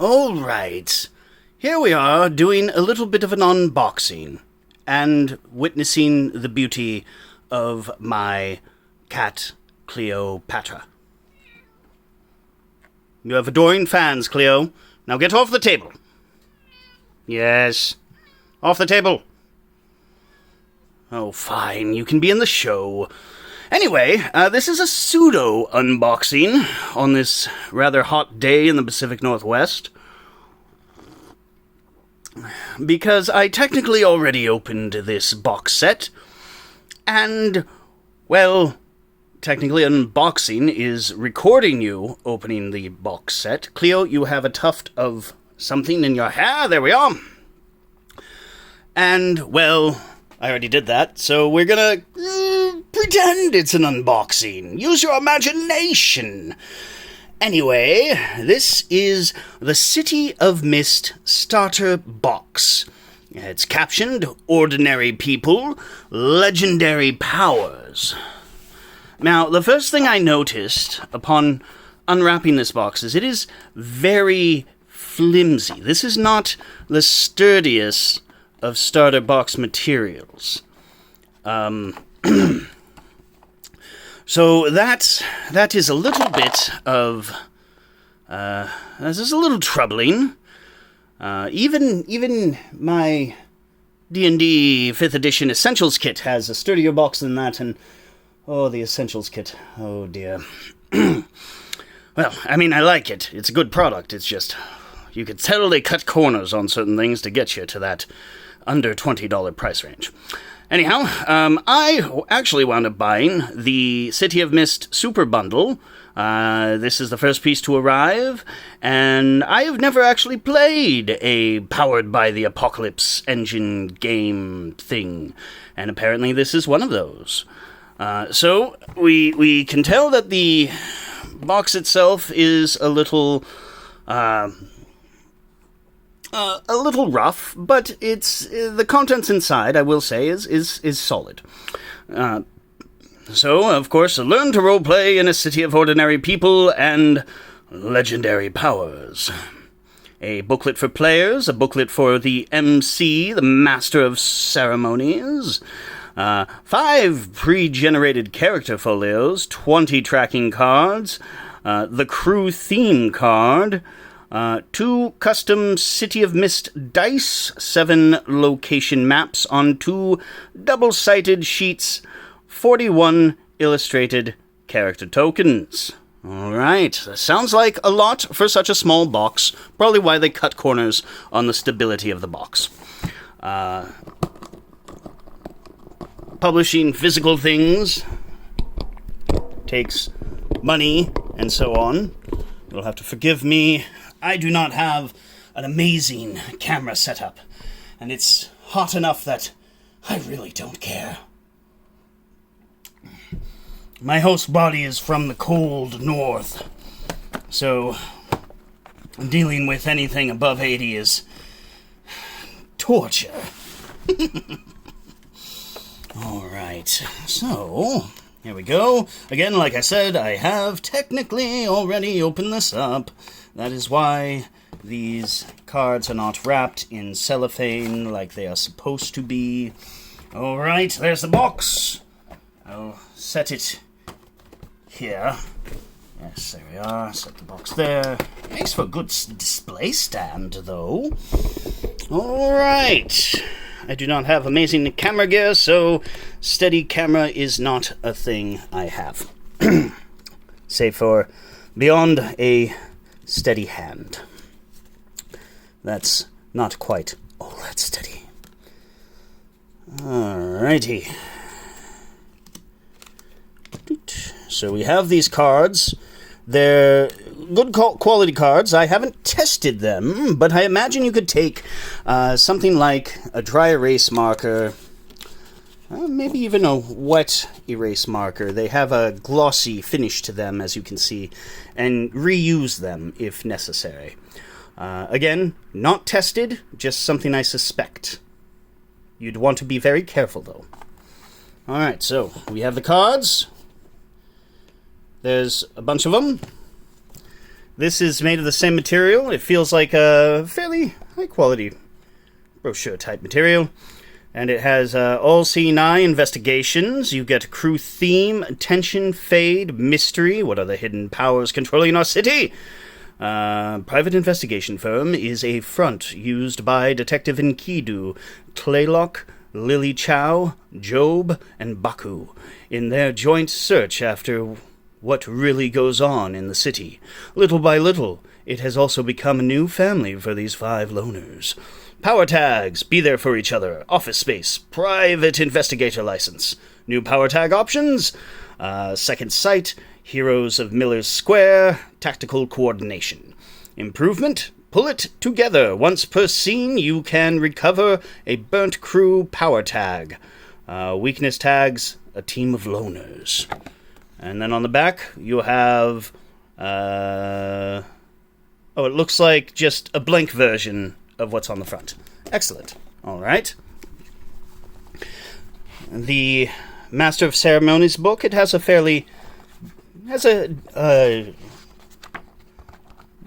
All right. Here we are doing a little bit of an unboxing and witnessing the beauty of my cat, Cleopatra. You have adoring fans, Cleo. Now get off the table. Yes. Off the table. Oh, fine. You can be in the show. Anyway, this is a pseudo unboxing on this rather hot day in the Pacific Northwest. Because I technically already opened this box set. And, well, technically unboxing is recording you opening the box set. Cleo, you have a tuft of something in your hair. There we are. And, well, I already did that, so we're gonna pretend it's an unboxing. Use your imagination. Anyway, this is the City of Mist starter box. It's captioned, Ordinary People, Legendary Powers. Now, the first thing I noticed upon unwrapping this box is it is very flimsy. This is not the sturdiest of starter box materials. So that is a little bit of, this is a little troubling. Even my D&D 5th edition Essentials kit has a sturdier box than that, and, oh, the Essentials kit, oh dear. Well, I mean, I like it. It's a good product. It's just, you could tell they cut corners on certain things to get you to that under $20 price range. Anyhow, I actually wound up buying the City of Mist Super Bundle. This is the first piece to arrive, and I have never actually played a Powered by the Apocalypse engine game thing, and apparently this is one of those. So, we can tell that the box itself is a little rough, but it's the contents inside, I will say, is solid. So, of course, learn to roleplay in a city of ordinary people and legendary powers. A booklet for players, a booklet for the MC, the Master of Ceremonies, 5 pre-generated character folios, 20 tracking cards, the crew theme card, 2 custom City of Mist dice, 7 location maps on 2 double-sided sheets, 41 illustrated character tokens. Alright, sounds like a lot for such a small box. Probably why they cut corners on the stability of the box. Publishing physical things takes money and so on. You'll have to forgive me. I do not have an amazing camera setup, and it's hot enough that I really don't care. My host body is from the cold north, so dealing with anything above 80 is torture. Alright, so here we go. Again, like I said, I have technically already opened this up. That is why these cards are not wrapped in cellophane like they are supposed to be. Alright, there's the box. I'll set it here. Yes, there we are. Set the box there. Makes for a good display stand, though. Alright. I do not have amazing camera gear, so steady camera is not a thing I have. Save for beyond a steady hand. That's not quite all that steady. Alrighty. So we have these cards. They're good quality cards. I haven't tested them, but I imagine you could take something like a dry erase marker, maybe even a wet erase marker. They have a glossy finish to them, as you can see, and reuse them if necessary. Again, not tested, just something I suspect. You'd want to be very careful, though. Alright, so we have the cards. There's a bunch of them. This is made of the same material. It feels like a fairly high-quality brochure-type material. And it has all C9 investigations. You get crew theme, attention, fade, mystery. What are the hidden powers controlling our city? Private investigation firm is a front used by Detective Enkidu, Tlaylock, Lily Chow, Job, and Baku in their joint search after what really goes on in the city. Little by little, it has also become a new family for these 5 loners. Power tags, be there for each other, office space, private investigator license. New power tag options, second sight, heroes of Miller's Square, tactical coordination. Improvement, pull it together. Once per scene, you can recover a burnt crew power tag. Weakness tags, a team of loners. And then on the back, you have... it looks like just a blank version of what's on the front. Excellent. All right. The Master of Ceremonies book, it has a fairly... has a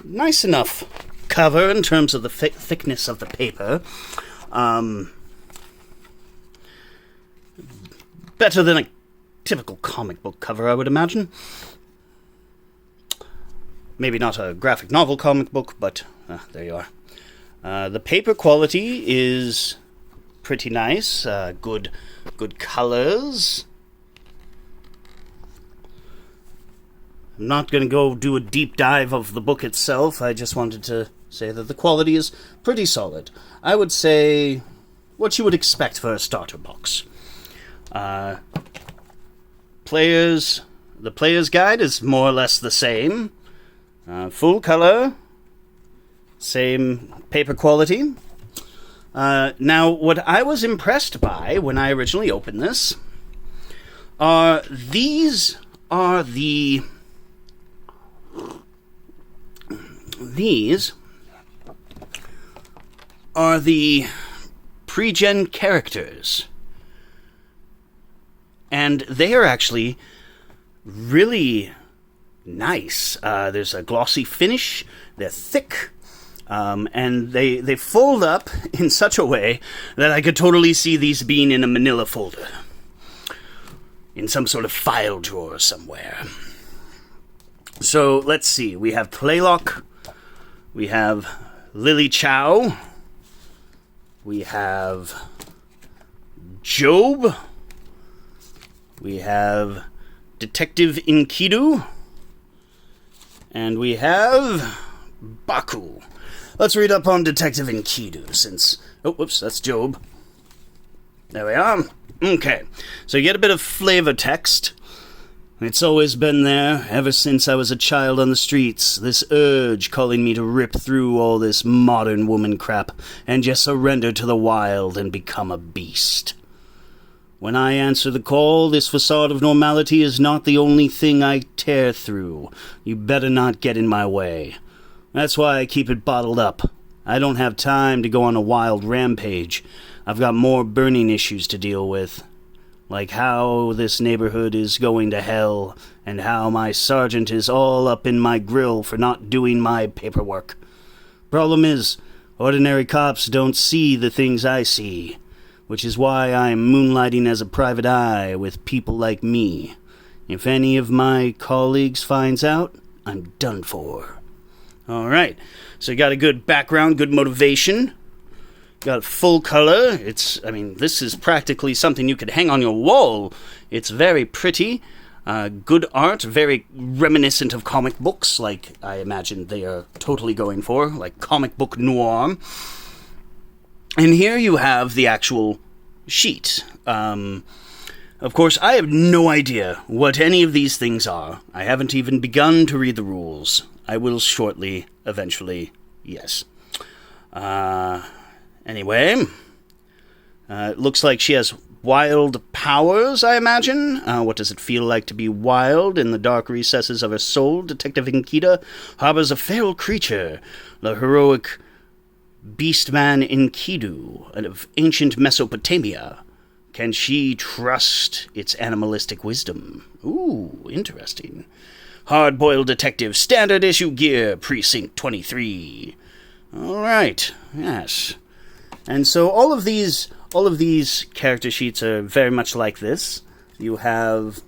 nice enough cover in terms of the thickness of the paper. Better than a typical comic book cover, I would imagine. Maybe not a graphic novel comic book, but there you are. The paper quality is pretty nice. Good colors. I'm not going to go do a deep dive of the book itself. I just wanted to say that the quality is pretty solid. I would say what you would expect for a starter box. The player's guide is more or less the same. Full color, same paper quality. Now, what I was impressed by when I originally opened this are these are the pre-gen characters. And they are actually really nice. There's a glossy finish. They're thick. And they fold up in such a way that I could totally see these being in a manila folder. In some sort of file drawer somewhere. So, let's see. We have Tlaylock. We have Lily Chow. We have Job. We have Detective Enkidu. And we have Baku. Let's read up on Detective Enkidu since... Oh, whoops, that's Job. There we are. Okay, so you get a bit of flavor text. It's always been there, ever since I was a child on the streets, this urge calling me to rip through all this modern woman crap and just surrender to the wild and become a beast. When I answer the call, this facade of normality is not the only thing I tear through. You better not get in my way. That's why I keep it bottled up. I don't have time to go on a wild rampage. I've got more burning issues to deal with. Like how this neighborhood is going to hell, and how my sergeant is all up in my grill for not doing my paperwork. Problem is, ordinary cops don't see the things I see, which is why I'm moonlighting as a private eye with people like me. If any of my colleagues finds out, I'm done for. Alright, so you got a good background, good motivation. Got full color. This is practically something you could hang on your wall. It's very pretty. Good art, very reminiscent of comic books, like I imagine they are totally going for, like comic book noir. And here you have the actual sheet. Of course, I have no idea what any of these things are. I haven't even begun to read the rules. I will shortly, eventually, yes. Anyway, it looks like she has wild powers, I imagine. What does it feel like to be wild? In the dark recesses of her soul, Detective Enkidu harbors a feral creature, the heroic beastman Enkidu of ancient Mesopotamia. Can she trust its animalistic wisdom? Ooh, interesting. Hard-boiled detective, standard issue gear, precinct 23. All right, yes. And so all of these character sheets are very much like this. You have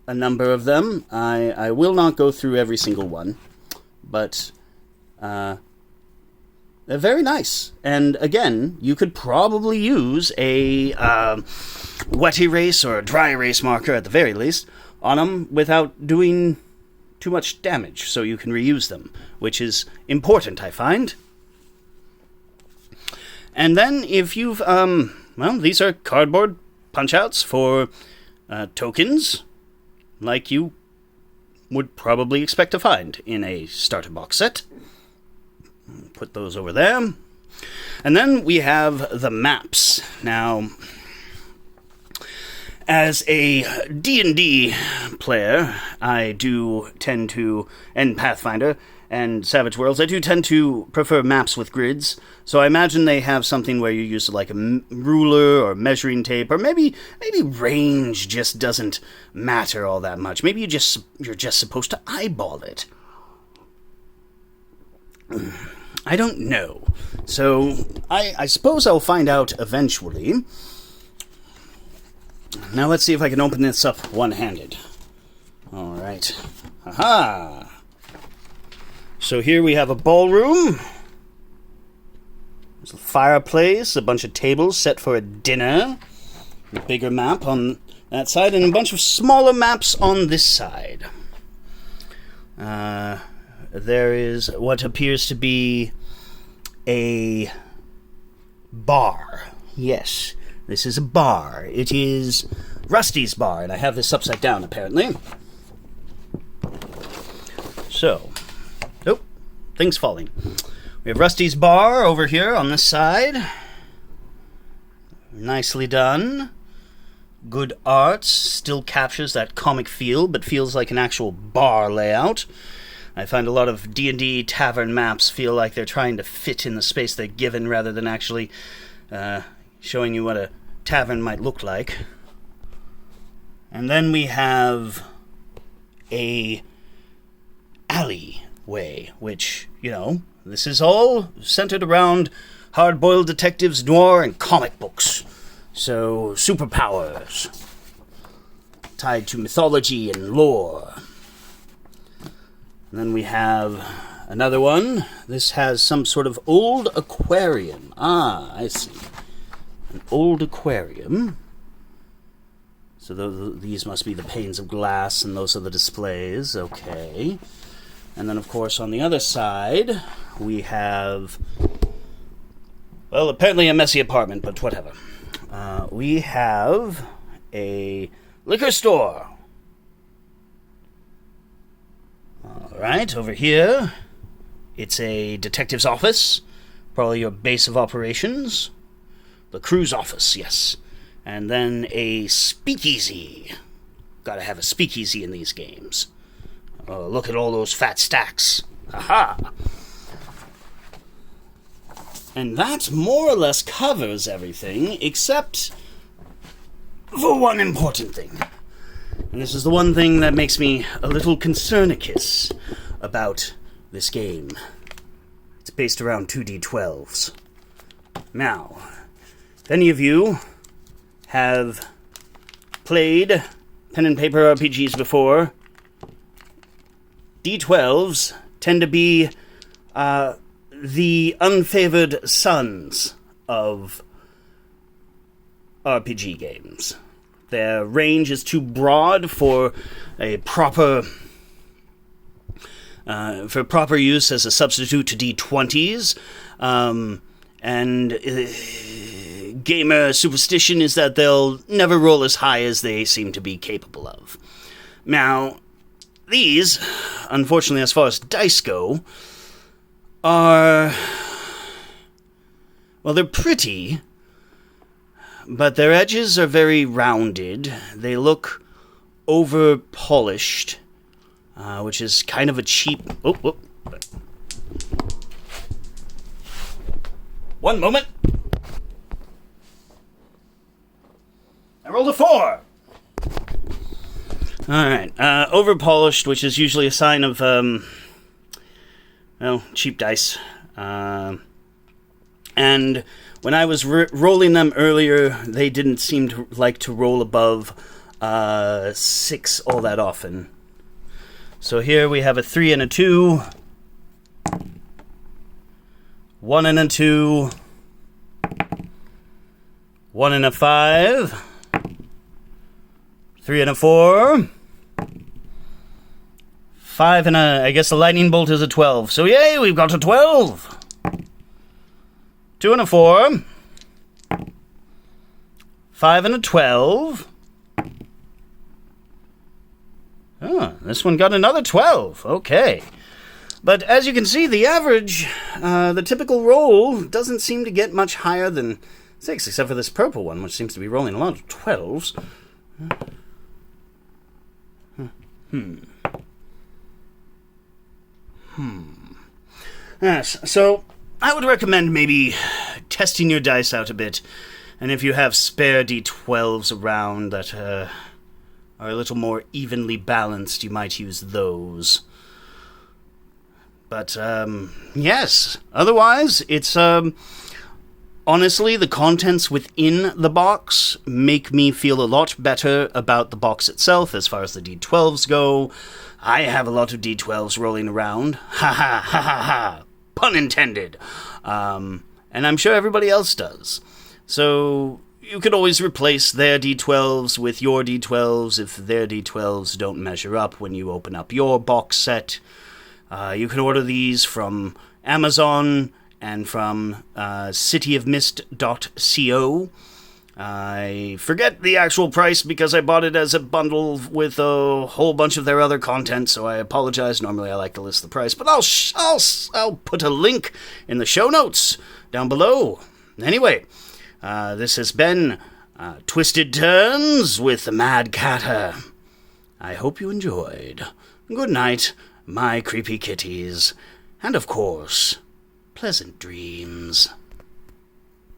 a number of them. I will not go through every single one, but they're very nice. And again, you could probably use a wet erase or a dry erase marker at the very least on them without doing too much damage, so you can reuse them, which is important, I find. And then if you've, these are cardboard punch-outs for tokens, like you would probably expect to find in a starter box set. Put those over there. And then we have the maps. Now, as a D&D player, I do tend to, and Pathfinder and Savage Worlds, I do tend to prefer maps with grids. So I imagine they have something where you use like a ruler or measuring tape, or maybe range just doesn't matter all that much. Maybe you're just supposed to eyeball it. I don't know. So I suppose I'll find out eventually. Now let's see if I can open this up one-handed. All right. Aha! So here we have a ballroom. There's a fireplace, a bunch of tables set for a dinner, a bigger map on that side, and a bunch of smaller maps on this side. There is what appears to be a bar. Yes, this is a bar. It is Rusty's bar, and I have this upside down, apparently. So, oh, things falling. We have Rusty's bar over here on this side. Nicely done. Good art. Still captures that comic feel, but feels like an actual bar layout. I find a lot of D&D tavern maps feel like they're trying to fit in the space they're given rather than actually showing you what a tavern might look like. And then we have a alleyway, which, you know, this is all centered around hard-boiled detectives, noir, and comic books. So, superpowers tied to mythology and lore. And then we have another one. This has some sort of old aquarium. Ah, I see. An old aquarium. So these must be the panes of glass, and those are the displays. Okay. And then, of course, on the other side, we have, well, apparently a messy apartment, but whatever. We have a liquor store. All right, over here, it's a detective's office, probably your base of operations. The crew's office, yes. And then a speakeasy. Gotta have a speakeasy in these games. Oh, look at all those fat stacks. Aha! And that more or less covers everything, except for one important thing. And this is the one thing that makes me a little concernicus about this game. It's based around 2d12s. Now, if any of you have played pen and paper RPGs before, D12s tend to be the unfavored sons of RPG games. Their range is too broad for a proper use as a substitute to D20s, and gamer superstition is that they'll never roll as high as they seem to be capable of. Now, these, unfortunately, as far as dice go, are, well, they're pretty, but their edges are very rounded. They look over-polished, which is kind of a cheap... Oh. One moment. I rolled a 4. Alright, over-polished, which is usually a sign of, cheap dice. And when I was rolling them earlier, they didn't seem to like to roll above 6 all that often. So here we have a 3 and a 2, 1 and a 2, 1 and a 5, 3 and a 4, 5 and I guess the lightning bolt is a 12. So yay, we've got a 12. 2 and a 4, 5 and a 12. Oh, this one got another 12. Okay. But as you can see, the average, the typical roll doesn't seem to get much higher than 6, except for this purple one, which seems to be rolling a lot of 12s. Yes, so I would recommend maybe testing your dice out a bit, and if you have spare D12s around that are a little more evenly balanced, you might use those. But, yes, otherwise, it's, honestly, the contents within the box make me feel a lot better about the box itself as far as the D12s go. I have a lot of D12s rolling around. Ha ha ha ha ha. Pun intended. And I'm sure everybody else does. So you could always replace their D12s with your D12s if their D12s don't measure up when you open up your box set. You can order these from Amazon and from cityofmist.co. I forget the actual price because I bought it as a bundle with a whole bunch of their other content, so I apologize. Normally I like to list the price, but I'll put a link in the show notes down below. Anyway, this has been Twisted Turns with the Mad Catter. I hope you enjoyed. Good night, my creepy kitties. And of course, pleasant dreams.